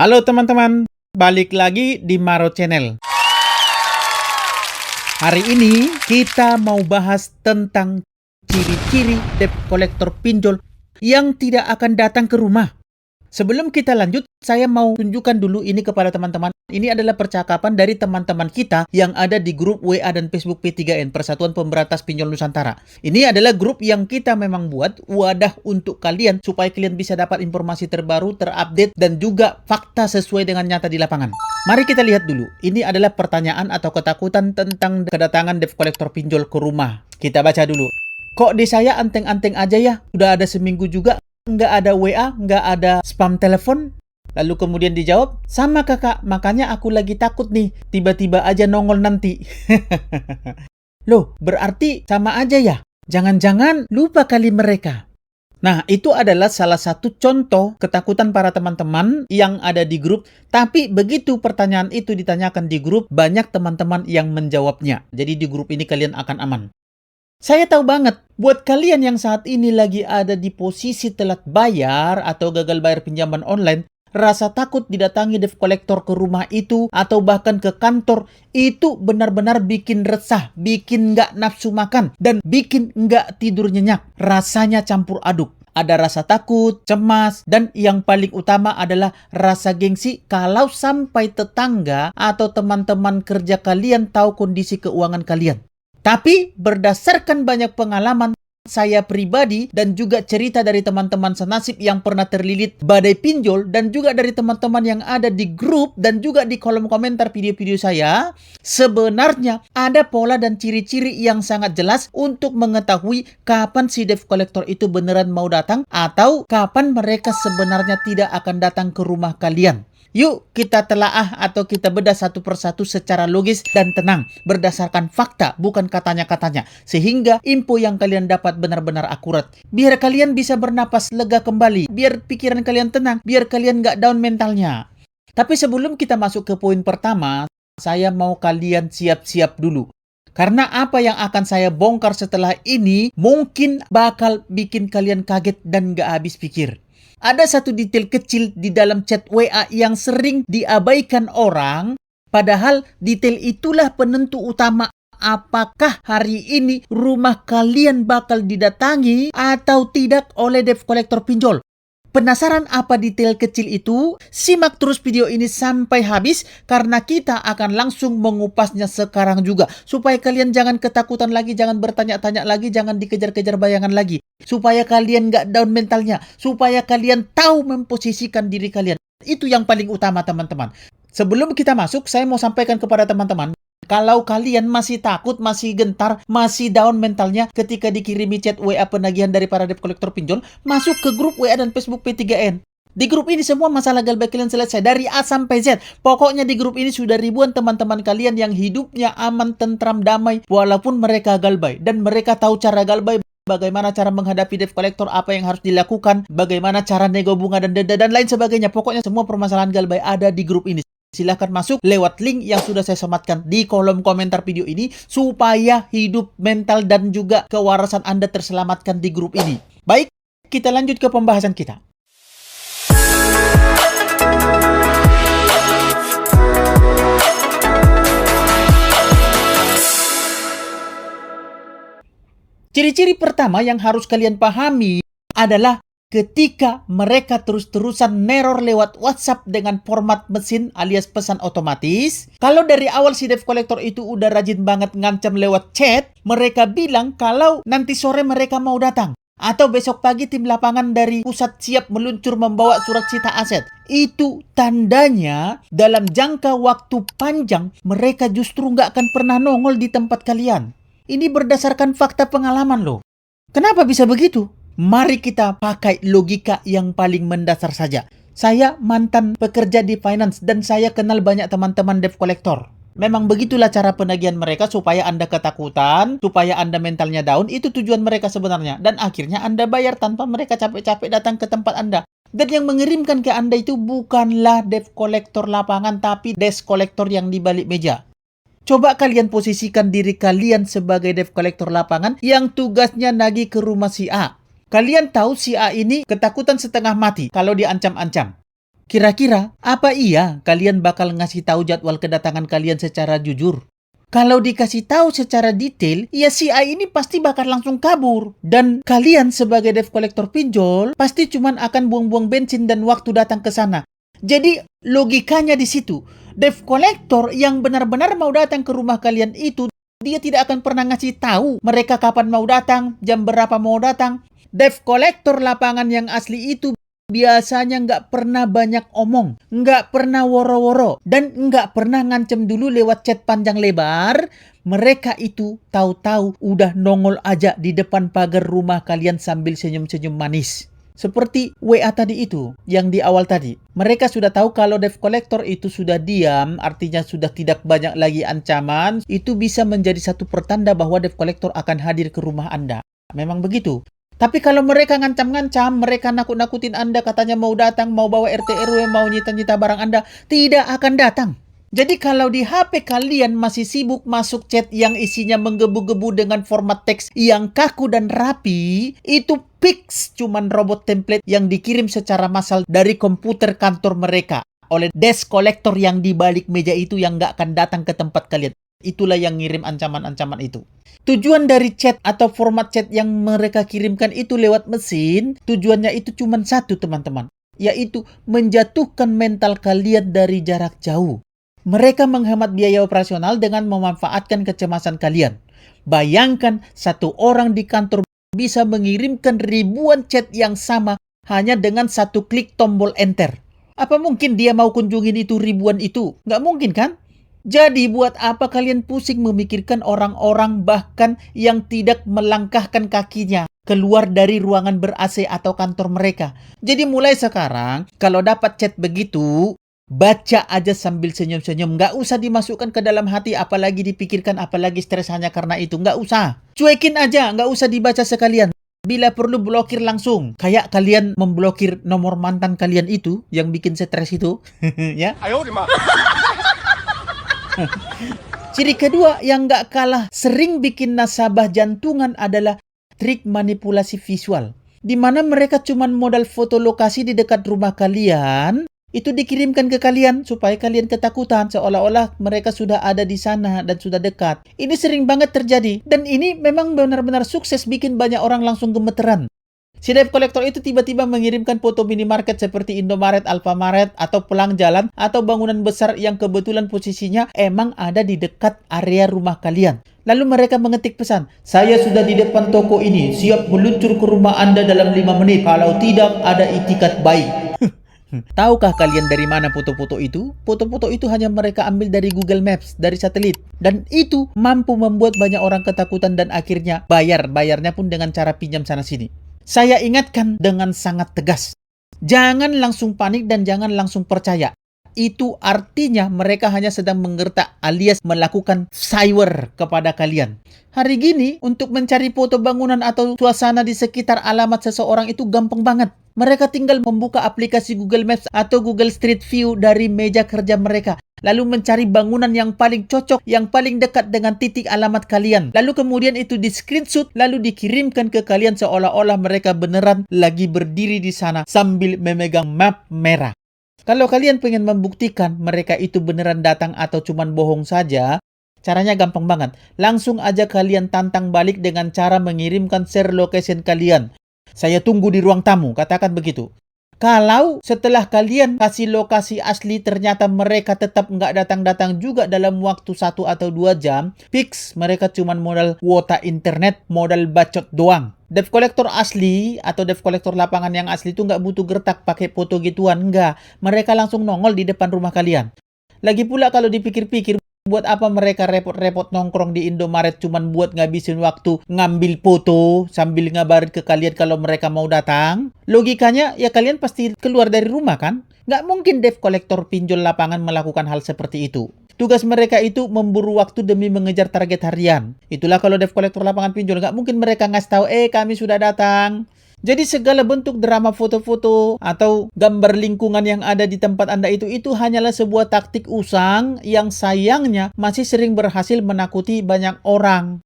Halo teman-teman, balik lagi di Maro Channel. Hari ini kita mau bahas tentang ciri-ciri debt collector pinjol yang tidak akan datang ke rumah. Sebelum kita lanjut, saya mau tunjukkan dulu ini kepada teman-teman. Ini adalah percakapan dari teman-teman kita yang ada di grup WA dan Facebook P3N, Persatuan Pemberantas Pinjol Nusantara. Ini adalah grup yang kita memang buat wadah untuk kalian supaya kalian bisa dapat informasi terbaru, terupdate, dan juga fakta sesuai dengan nyata di lapangan. Mari kita lihat dulu. Ini adalah pertanyaan atau ketakutan tentang kedatangan debt collector pinjol ke rumah. Kita baca dulu. Kok di saya anteng-anteng aja ya? Udah ada seminggu juga. Nggak ada WA, nggak ada spam telepon. Lalu kemudian dijawab, sama kakak, makanya aku lagi takut nih, tiba-tiba aja nongol nanti. Loh, berarti sama aja ya? Jangan-jangan lupa kali mereka. Nah, itu adalah salah satu contoh ketakutan para teman-teman yang ada di grup. Tapi begitu pertanyaan itu ditanyakan di grup, banyak teman-teman yang menjawabnya. Jadi di grup ini kalian akan aman. Saya tahu banget, buat kalian yang saat ini lagi ada di posisi telat bayar atau gagal bayar pinjaman online, rasa takut didatangi debt collector ke rumah itu atau bahkan ke kantor, itu benar-benar bikin resah, bikin nggak nafsu makan, dan bikin nggak tidur nyenyak. Rasanya campur aduk. Ada rasa takut, cemas, dan yang paling utama adalah rasa gengsi kalau sampai tetangga atau teman-teman kerja kalian tahu kondisi keuangan kalian. Tapi berdasarkan banyak pengalaman saya pribadi dan juga cerita dari teman-teman senasib yang pernah terlilit badai pinjol dan juga dari teman-teman yang ada di grup dan juga di kolom komentar video-video saya, sebenarnya ada pola dan ciri-ciri yang sangat jelas untuk mengetahui kapan si debt collector itu beneran mau datang atau kapan mereka sebenarnya tidak akan datang ke rumah kalian. Yuk kita telaah atau kita bedah satu persatu secara logis dan tenang berdasarkan fakta, bukan katanya-katanya, sehingga info yang kalian dapat benar-benar akurat. Biar kalian bisa bernapas lega kembali, biar pikiran kalian tenang, biar kalian nggak down mentalnya. Tapi sebelum kita masuk ke poin pertama, saya mau kalian siap-siap dulu. Karena apa yang akan saya bongkar setelah ini mungkin bakal bikin kalian kaget dan nggak habis pikir. Ada satu detail kecil di dalam chat WA yang sering diabaikan orang, padahal detail itulah penentu utama apakah hari ini rumah kalian bakal didatangi atau tidak oleh debt collector pinjol. Penasaran apa detail kecil itu? Simak terus video ini sampai habis karena kita akan langsung mengupasnya sekarang juga. Supaya kalian jangan ketakutan lagi, jangan bertanya-tanya lagi, jangan dikejar-kejar bayangan lagi. Supaya kalian nggak down mentalnya. Supaya kalian tahu memposisikan diri kalian. Itu yang paling utama teman-teman. Sebelum kita masuk, saya mau sampaikan kepada teman-teman. Kalau kalian masih takut, masih gentar, masih down mentalnya ketika dikirimi chat WA penagihan dari para debt collector pinjol, masuk ke grup WA dan Facebook P3N. Di grup ini semua masalah galbay kalian selesai dari A sampai Z. Pokoknya di grup ini sudah ribuan teman-teman kalian yang hidupnya aman, tentram, damai walaupun mereka galbay. Dan mereka tahu cara galbay, bagaimana cara menghadapi debt collector, apa yang harus dilakukan, bagaimana cara nego bunga dan denda dan lain sebagainya. Pokoknya semua permasalahan galbay ada di grup ini. Silahkan masuk lewat link yang sudah saya sematkan di kolom komentar video ini supaya hidup mental dan juga kewarasan Anda terselamatkan di grup ini. Baik, kita lanjut ke pembahasan kita. Ciri-ciri pertama yang harus kalian pahami adalah ketika mereka terus-terusan neror lewat WhatsApp dengan format mesin alias pesan otomatis. Kalau dari awal si debt collector itu udah rajin banget ngancam lewat chat, mereka bilang kalau nanti sore mereka mau datang. Atau besok pagi tim lapangan dari pusat siap meluncur membawa surat sita aset. Itu tandanya dalam jangka waktu panjang mereka justru nggak akan pernah nongol di tempat kalian. Ini berdasarkan fakta pengalaman loh. Kenapa bisa begitu? Mari kita pakai logika yang paling mendasar saja. Saya mantan pekerja di finance dan saya kenal banyak teman-teman debt collector. Memang begitulah cara penagihan mereka supaya Anda ketakutan, supaya Anda mentalnya down. Itu tujuan mereka sebenarnya. Dan akhirnya Anda bayar tanpa mereka capek-capek datang ke tempat Anda. Dan yang mengirimkan ke Anda itu bukanlah debt collector lapangan, tapi desk collector yang di balik meja. Coba kalian posisikan diri kalian sebagai debt collector lapangan yang tugasnya nagih ke rumah si A. Kalian tahu si A ini ketakutan setengah mati kalau diancam-ancam. Kira-kira, apa iya kalian bakal ngasih tahu jadwal kedatangan kalian secara jujur? Kalau dikasih tahu secara detail, ya si A ini pasti bakal langsung kabur. Dan kalian sebagai debt collector pinjol, pasti cuman akan buang-buang bensin dan waktu datang ke sana. Jadi, logikanya di situ. Debt collector yang benar-benar mau datang ke rumah kalian itu, dia tidak akan pernah ngasih tahu mereka kapan mau datang, jam berapa mau datang. Debt collector lapangan yang asli itu biasanya nggak pernah banyak omong, nggak pernah woro-woro, dan nggak pernah ngancem dulu lewat chat panjang lebar. Mereka itu tahu-tahu udah nongol aja di depan pagar rumah kalian sambil senyum-senyum manis. Seperti WA tadi itu, yang di awal tadi. Mereka sudah tahu kalau debt collector itu sudah diam, artinya sudah tidak banyak lagi ancaman. Itu bisa menjadi satu pertanda bahwa debt collector akan hadir ke rumah Anda. Memang begitu. Tapi kalau mereka ngancam-ngancam, mereka nakut-nakutin Anda, katanya mau datang, mau bawa RT RW, mau nyita-nyita barang Anda, tidak akan datang. Jadi kalau di HP kalian masih sibuk masuk chat yang isinya menggebu-gebu dengan format teks yang kaku dan rapi, itu fix cuman robot template yang dikirim secara massal dari komputer kantor mereka oleh desk collector yang di balik meja itu yang nggak akan datang ke tempat kalian. Itulah yang ngirim ancaman-ancaman itu. Tujuan dari chat atau format chat yang mereka kirimkan itu lewat mesin, tujuannya itu cuma satu, teman-teman. Yaitu menjatuhkan mental kalian dari jarak jauh. Mereka menghemat biaya operasional dengan memanfaatkan kecemasan kalian. Bayangkan satu orang di kantor bisa mengirimkan ribuan chat yang sama hanya dengan satu klik tombol enter. Apa mungkin dia mau kunjungin itu ribuan itu? Nggak mungkin kan? Jadi buat apa kalian pusing memikirkan orang-orang bahkan yang tidak melangkahkan kakinya keluar dari ruangan ber-AC atau kantor mereka. Jadi mulai sekarang, kalau dapat chat begitu, baca aja sambil senyum-senyum. Nggak usah dimasukkan ke dalam hati, apalagi dipikirkan, apalagi stres hanya karena itu. Nggak usah. Cuekin aja, nggak usah dibaca sekalian. Bila perlu blokir langsung. Kayak kalian memblokir nomor mantan kalian itu, yang bikin stres itu. Ya. Ciri kedua yang nggak kalah sering bikin nasabah jantungan adalah trik manipulasi visual. Di mana mereka cuma modal foto lokasi di dekat rumah kalian, itu dikirimkan ke kalian supaya kalian ketakutan seolah-olah mereka sudah ada di sana dan sudah dekat. Ini sering banget terjadi dan ini memang benar-benar sukses bikin banyak orang langsung gemeteran. Si debt collector itu tiba-tiba mengirimkan foto minimarket seperti Indomaret, Alfamaret, atau pelang jalan, atau bangunan besar yang kebetulan posisinya emang ada di dekat area rumah kalian. Lalu mereka mengetik pesan, "Saya sudah di depan toko ini, siap meluncur ke rumah Anda dalam 5 menit. Kalau tidak, ada itikat baik." Tahukah kalian dari mana foto-foto itu? Foto-foto itu hanya mereka ambil dari Google Maps, dari satelit. Dan itu mampu membuat banyak orang ketakutan dan akhirnya bayarnya pun dengan cara pinjam sana-sini. Saya ingatkan dengan sangat tegas. Jangan langsung panik dan jangan langsung percaya. Itu artinya mereka hanya sedang menggertak alias melakukan cyber kepada kalian. Hari gini, untuk mencari foto bangunan atau suasana di sekitar alamat seseorang itu gampang banget. Mereka tinggal membuka aplikasi Google Maps atau Google Street View dari meja kerja mereka. Lalu mencari bangunan yang paling cocok, yang paling dekat dengan titik alamat kalian. Lalu kemudian itu di-screenshot, lalu dikirimkan ke kalian seolah-olah mereka beneran lagi berdiri di sana sambil memegang map merah. Kalau kalian pengen membuktikan mereka itu beneran datang atau cuman bohong saja, caranya gampang banget. Langsung aja kalian tantang balik dengan cara mengirimkan share location kalian. Saya tunggu di ruang tamu, katakan begitu. Kalau setelah kalian kasih lokasi asli ternyata mereka tetap nggak datang-datang juga dalam waktu 1 atau 2 jam, fix mereka cuma modal kuota internet, modal bacot doang. Debt collector asli atau debt collector lapangan yang asli itu nggak butuh gertak pakai foto gituan, nggak. Mereka langsung nongol di depan rumah kalian. Lagi pula kalau dipikir-pikir, buat apa mereka repot-repot nongkrong di Indomaret cuman buat ngabisin waktu ngambil foto sambil ngabarin ke kalian kalau mereka mau datang? Logikanya ya kalian pasti keluar dari rumah kan? Nggak mungkin debt collector pinjol lapangan melakukan hal seperti itu. Tugas mereka itu memburu waktu demi mengejar target harian. Itulah kalau debt collector lapangan pinjol, nggak mungkin mereka ngasih tahu, kami sudah datang. Jadi segala bentuk drama foto-foto atau gambar lingkungan yang ada di tempat Anda itu hanyalah sebuah taktik usang yang sayangnya masih sering berhasil menakuti banyak orang.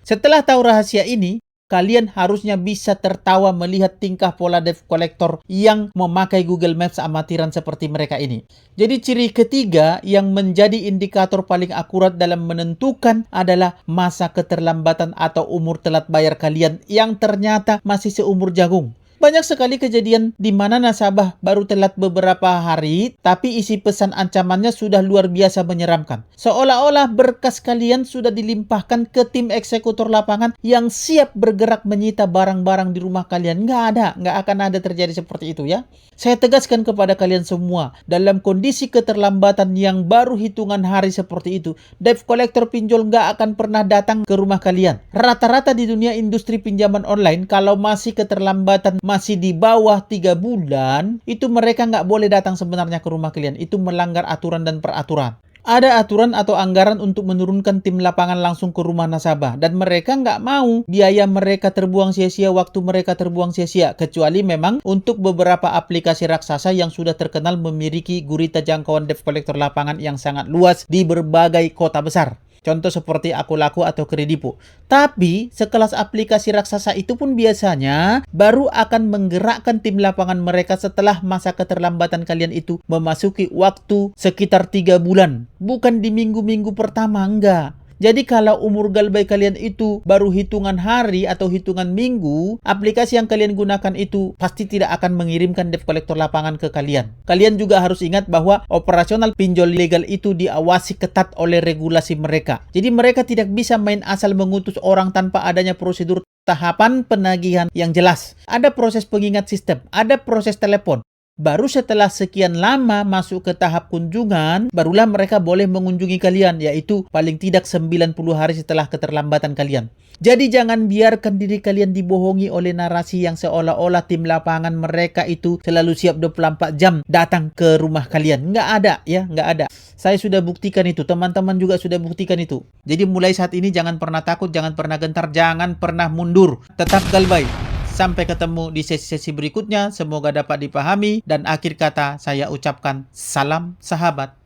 Setelah tahu rahasia ini, kalian harusnya bisa tertawa melihat tingkah pola debt collector yang memakai Google Maps amatiran seperti mereka ini. Jadi ciri ketiga yang menjadi indikator paling akurat dalam menentukan adalah masa keterlambatan atau umur telat bayar kalian yang ternyata masih seumur jagung. Banyak sekali kejadian di mana nasabah baru telat beberapa hari, tapi isi pesan ancamannya sudah luar biasa menyeramkan. Seolah-olah berkas kalian sudah dilimpahkan ke tim eksekutor lapangan yang siap bergerak menyita barang-barang di rumah kalian. Nggak akan ada terjadi seperti itu ya. Saya tegaskan kepada kalian semua, dalam kondisi keterlambatan yang baru hitungan hari seperti itu, debt collector pinjol nggak akan pernah datang ke rumah kalian. Rata-rata di dunia industri pinjaman online, kalau masih keterlambatan masih di bawah 3 bulan, itu mereka nggak boleh datang sebenarnya ke rumah kalian. Itu melanggar aturan dan peraturan. Ada aturan atau anggaran untuk menurunkan tim lapangan langsung ke rumah nasabah. Dan mereka nggak mau biaya mereka terbuang sia-sia, waktu mereka terbuang sia-sia. Kecuali memang untuk beberapa aplikasi raksasa yang sudah terkenal memiliki gurita jangkauan debt collector lapangan yang sangat luas di berbagai kota besar. Contoh seperti Akulaku atau Kredipo. Tapi sekelas aplikasi raksasa itu pun biasanya baru akan menggerakkan tim lapangan mereka setelah masa keterlambatan kalian itu memasuki waktu sekitar 3 bulan. Bukan di minggu-minggu pertama, enggak. Jadi kalau umur galbay kalian itu baru hitungan hari atau hitungan minggu, aplikasi yang kalian gunakan itu pasti tidak akan mengirimkan debt collector lapangan ke kalian. Kalian juga harus ingat bahwa operasional pinjol legal itu diawasi ketat oleh regulasi mereka. Jadi mereka tidak bisa main asal mengutus orang tanpa adanya prosedur tahapan penagihan yang jelas. Ada proses pengingat sistem, ada proses telepon. Baru setelah sekian lama masuk ke tahap kunjungan, barulah mereka boleh mengunjungi kalian, yaitu paling tidak 90 hari setelah keterlambatan kalian. Jadi jangan biarkan diri kalian dibohongi oleh narasi yang seolah-olah tim lapangan mereka itu selalu siap 24 jam datang ke rumah kalian. Nggak ada ya, nggak ada. Saya sudah buktikan itu, teman-teman juga sudah buktikan itu. Jadi mulai saat ini jangan pernah takut, jangan pernah gentar, jangan pernah mundur. Tetap galbay. Sampai ketemu di sesi-sesi berikutnya. Semoga dapat dipahami. Dan akhir kata saya ucapkan salam sahabat.